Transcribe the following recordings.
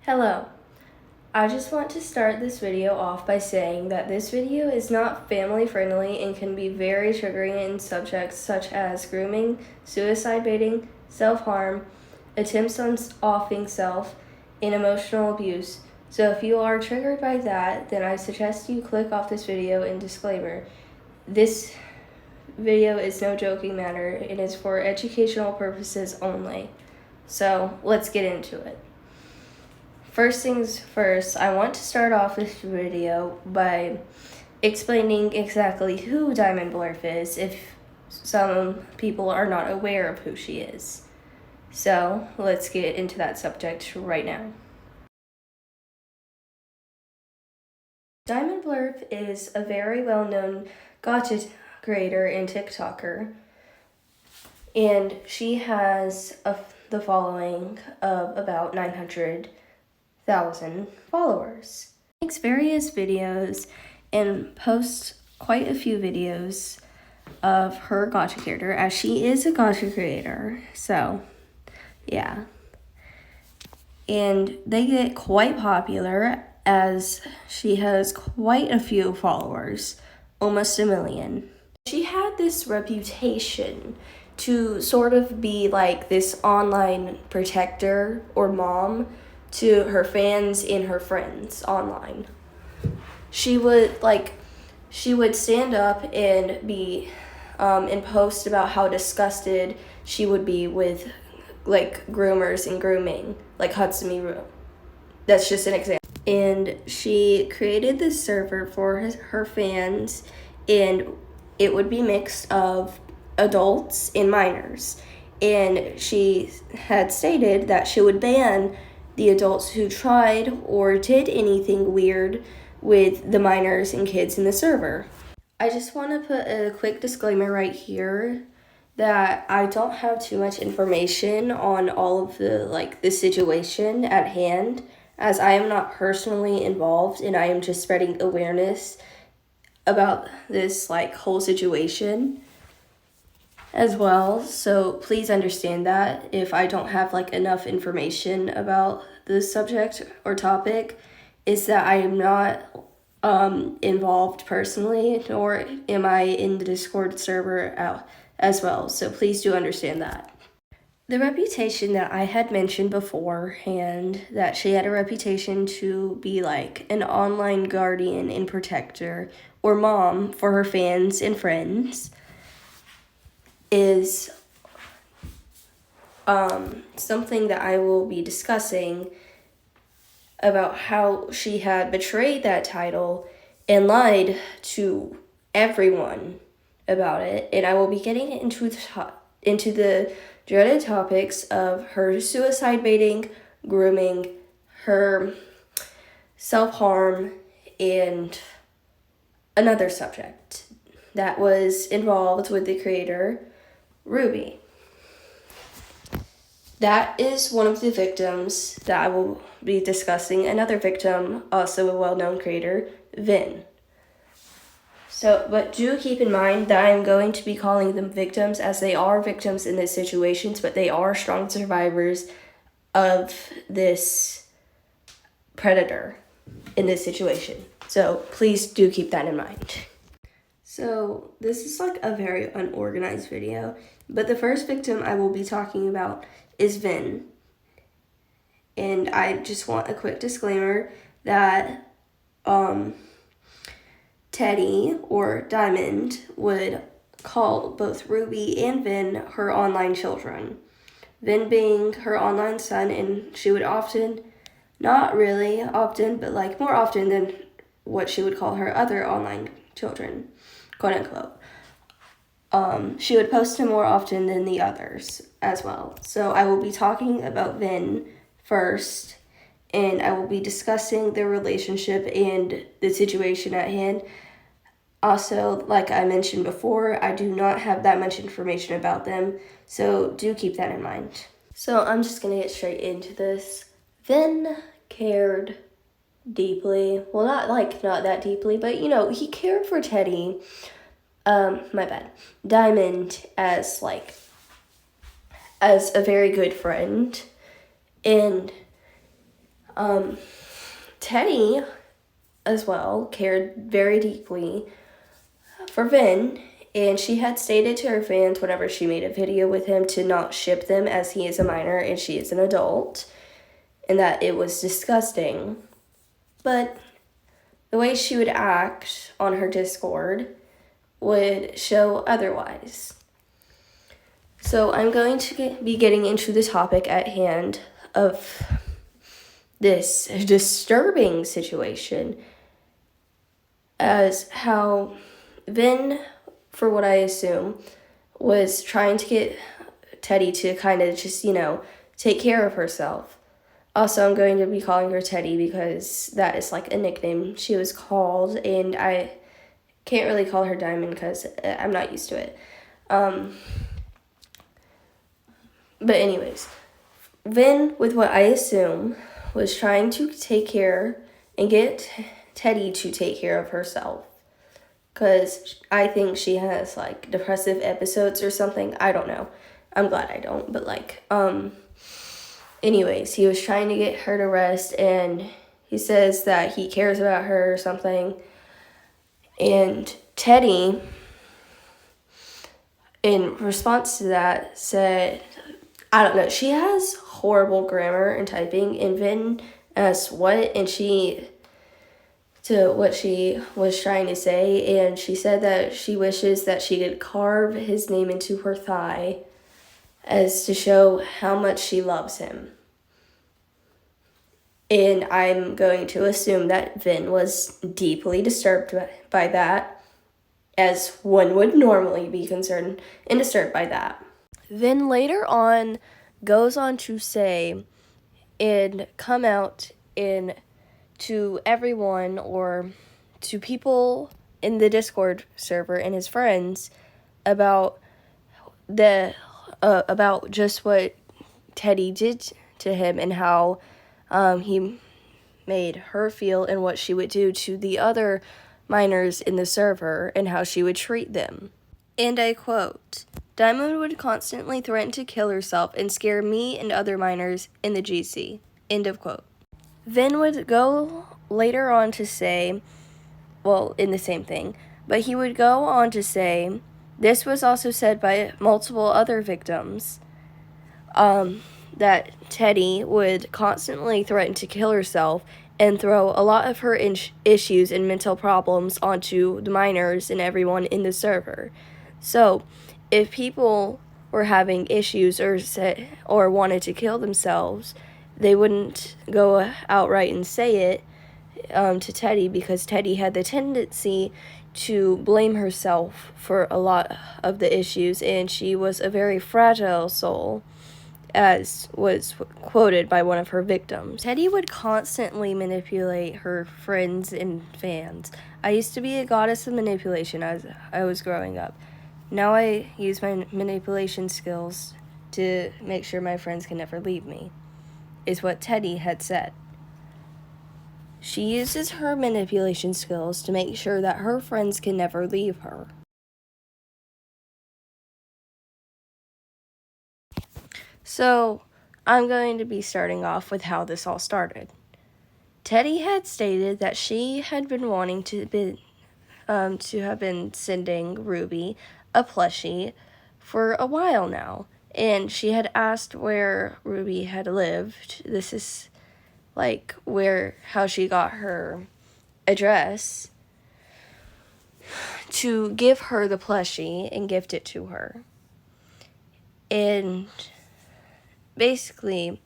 Hello. I just want to start this video off by saying that this video is not family friendly and can be very triggering in subjects such as grooming, suicide baiting, self-harm, attempts on offing self, and emotional abuse. So if you are triggered by that, then I suggest you click off this video and disclaimer. This video is no joking matter. It is for educational purposes only. So let's get into it. First things first, I want to start off this video by explaining exactly who Diamondblurph is if some people are not aware of who she is. So let's get into that subject right now. Diamondblurph is a very well-known gotcha creator and TikToker, and she has the following of about 900,000 followers. She makes various videos and posts quite a few videos of her gotcha creator, as she is a gotcha creator. So, yeah. And they get quite popular as she has quite a few followers, almost 1 million. She had this reputation to sort of be like this online protector or mom to her fans and her friends online. She would stand up and be and post about how disgusted she would be with like groomers and grooming, like Hatsumi Ru. That's just an example. And she created this server for her fans, and it would be mixed of adults and minors. And she had stated that she would ban the adults who tried or did anything weird with the minors and kids in the server. I just want to put a quick disclaimer right here that I don't have too much information on all of the situation at hand, as I am not personally involved and I am just spreading awareness about this whole situation as well. So please understand that if I don't have enough information about the subject or topic, is that I am not involved personally, nor am I in the Discord server as well. So please do understand that. The reputation that I had mentioned beforehand, that she had a reputation to be like an online guardian and protector or mom for her fans and friends, is something that I will be discussing about how she had betrayed that title and lied to everyone about it. And I will be getting into the dreaded topics of her suicide baiting, grooming, her self-harm, and another subject that was involved with the creator, Ruby. That is one of the victims that I will be discussing. Another victim, also a well-known creator, Vin. But do keep in mind that I am going to be calling them victims, as they are victims in these situations, but they are strong survivors of this predator in this situation. So please do keep that in mind. So this is a very unorganized video, but the first victim I will be talking about is Vin. And I just want a quick disclaimer that Teddy, or Diamond, would call both Ruby and Vin her online children. Vin being her online son, and she would often, not really often, but more often than what she would call her other online children, quote unquote. She would post him more often than the others as well. So I will be talking about Vin first, and I will be discussing their relationship and the situation at hand. Also, like I mentioned before, I do not have that much information about them, so do keep that in mind. So I'm just going to get straight into this. Vin cared deeply. Well, not that deeply, but he cared for Teddy. Diamond as a very good friend. And Teddy, as well, cared very deeply for Vin, and she had stated to her fans whenever she made a video with him to not ship them as he is a minor and she is an adult, and that it was disgusting. But the way she would act on her Discord would show otherwise. So I'm going to be getting into the topic at hand of this disturbing situation as how Vin, for what I assume, was trying to get Teddy to kind of just, take care of herself. Also, I'm going to be calling her Teddy because that is like a nickname she was called, and I can't really call her Diamond because I'm not used to it. But anyways, Vin, with what I assume, was trying to take care and get Teddy to take care of herself. Because I think she has, like, depressive episodes or something. I don't know. I'm glad I don't. But, anyways, he was trying to get her to rest, and he says that he cares about her or something. And Teddy, in response to that, said, I don't know, she has horrible grammar and typing, and Vin asked what, and to what she was trying to say, and she said that she wishes that she could carve his name into her thigh as to show how much she loves him. And I'm going to assume that Vin was deeply disturbed by that, as one would normally be concerned and disturbed by that. Vin later on goes on to say and come out in to everyone or to people in the Discord server and his friends about about just what Teddy did to him and how he made her feel and what she would do to the other minors in the server and how she would treat them. And I quote, Diamond would constantly threaten to kill herself and scare me and other minors in the GC. End of quote. Vin would go later on to say, well, in the same thing, but he would go on to say, this was also said by multiple other victims, that Teddy would constantly threaten to kill herself and throw a lot of her issues and mental problems onto the minors and everyone in the server. So, if people were having issues or wanted to kill themselves, they wouldn't go outright and say it to Teddy because Teddy had the tendency to blame herself for a lot of the issues, and she was a very fragile soul, as was quoted by one of her victims. Teddy would constantly manipulate her friends and fans. I used to be a goddess of manipulation as I was growing up. Now I use my manipulation skills to make sure my friends can never leave me, is what Teddy had said. She uses her manipulation skills to make sure that her friends can never leave her. So, I'm going to be starting off with how this all started. Teddy had stated that she had been wanting to have been sending Ruby a plushie for a while now, and she had asked where Ruby had lived. This is how she got her address, to give her the plushie and gift it to her. And basically,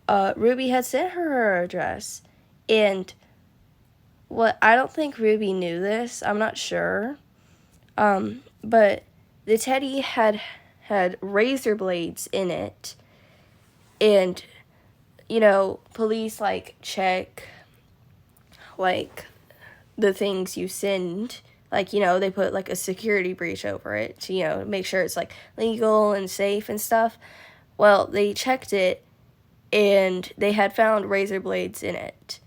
Ruby had sent her address, and I don't think Ruby knew this, I'm not sure, but the teddy had razor blades in it, and, police, check, the things you send, they put, a security breach over it to, make sure it's, legal and safe and stuff. Well, they checked it, and they had found razor blades in it.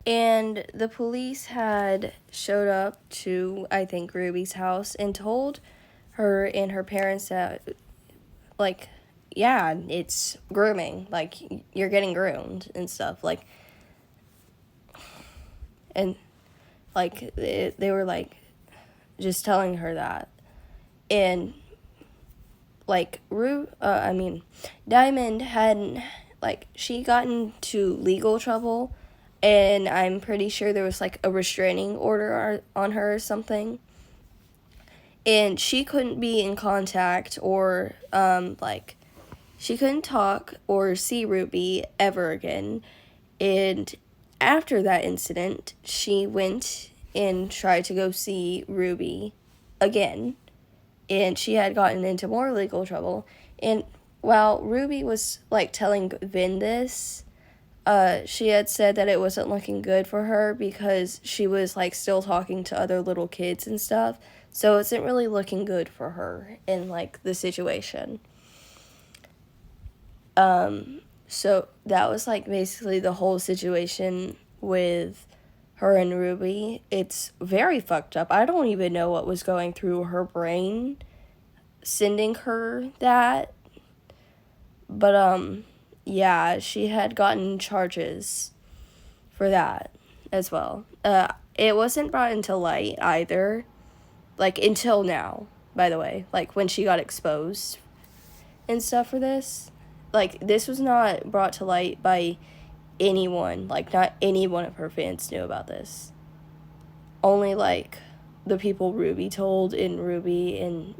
And the police had showed up to, I think, Ruby's house and told her and her parents that, yeah, it's grooming. Like, you're getting groomed and stuff. Like, and, like, they were, like, just telling her that. And, like, Diamond had, like, she got into legal trouble, and I'm pretty sure there was, like, a restraining order on her or something. And she couldn't be in contact or, she couldn't talk or see Ruby ever again. And after that incident, she went and tried to go see Ruby again. And she had gotten into more legal trouble. And while Ruby was, like, telling Vin this, she had said that it wasn't looking good for her because she was, like, still talking to other little kids and stuff. So it wasn't really looking good for her in, like, the situation. So that was, like, basically the whole situation with her and Ruby. It's very fucked up. I don't even know what was going through her brain sending her that. But, yeah, she had gotten charges for that as well. It wasn't brought into light either, like, until now, by the way, like, when she got exposed and stuff for this. Like, this was not brought to light by anyone. Like, not any one of her fans knew about this. Only, like, the people Ruby told, and Ruby and,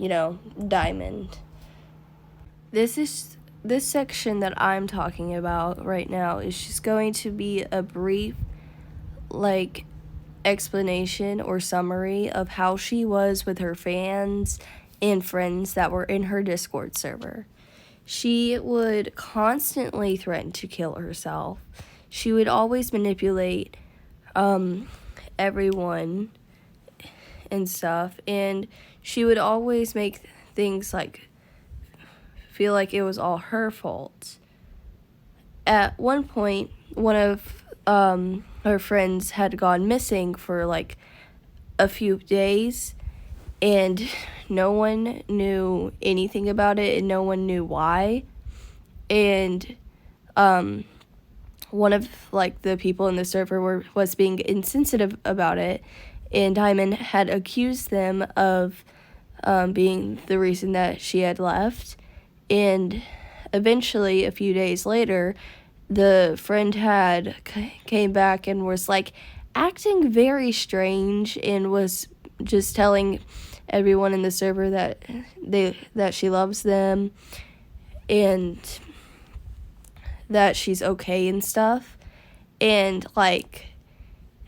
Diamond. This section that I'm talking about right now is just going to be a brief, like, explanation or summary of how she was with her fans and friends that were in her Discord server. She would constantly threaten to kill herself. She would always manipulate everyone and stuff, and she would always make things, like, feel like it was all her fault. At one point, one of her friends had gone missing for, like, a few days, and no one knew anything about it, and no one knew why. And one of, like, the people in the server was being insensitive about it, and Diamond had accused them of being the reason that she had left. And eventually, a few days later, the friend had came back and was, like, acting very strange and was just telling everyone in the server that she loves them and that she's okay and stuff. And, like,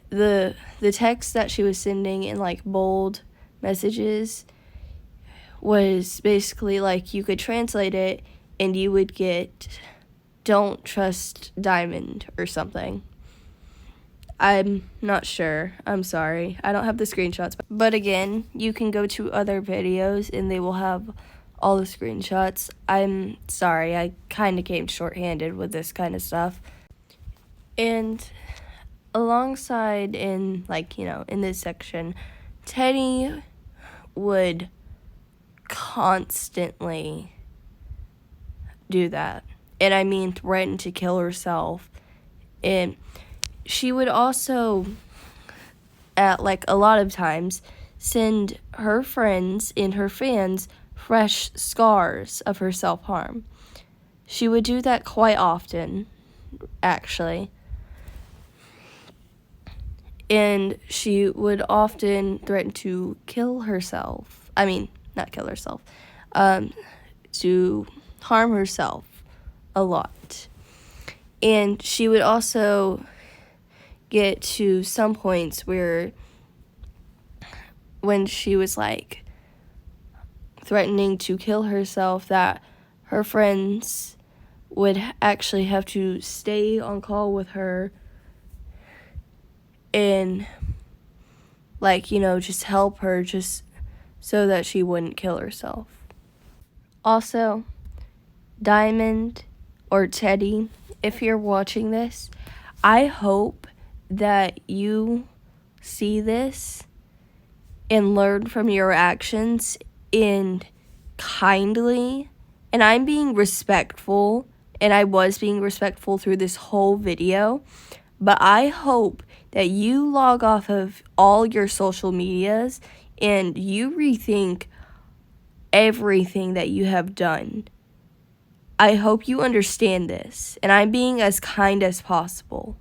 the text that she was sending in, like, bold messages was basically, like, you could translate it and you would get "don't trust Diamond" or something. I'm not sure. I'm sorry. I don't have the screenshots. But again, you can go to other videos and they will have all the screenshots. I'm sorry. I kind of came shorthanded with this kind of stuff. And alongside in, like, in this section, Teddy would constantly do that. And I mean threaten to kill herself. And she would also, at, like, a lot of times, send her friends and her fans fresh scars of her self-harm. She would do that quite often, actually. And she would often threaten to kill herself. I mean, not kill herself. To harm herself a lot. And she would also get to some points where when she was, like, threatening to kill herself, that her friends would actually have to stay on call with her and, like, just help her just so that she wouldn't kill herself. Also, Diamond or Teddy, if you're watching this, I hope that you see this and learn from your actions and kindly And I'm being respectful, and I was being respectful through this whole video, but I hope that you log off of all your social medias and you rethink everything that you have done. I hope you understand this, and I'm being as kind as possible.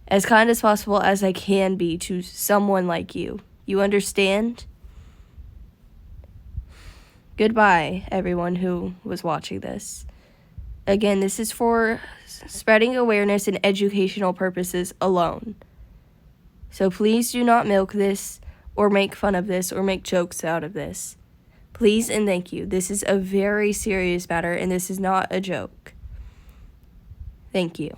As kind as possible as I can be to someone like you. You understand? Goodbye, everyone who was watching this. Again, this is for spreading awareness and educational purposes alone. So please do not milk this, or make fun of this, or make jokes out of this. Please and thank you. This is a very serious matter, and this is not a joke. Thank you.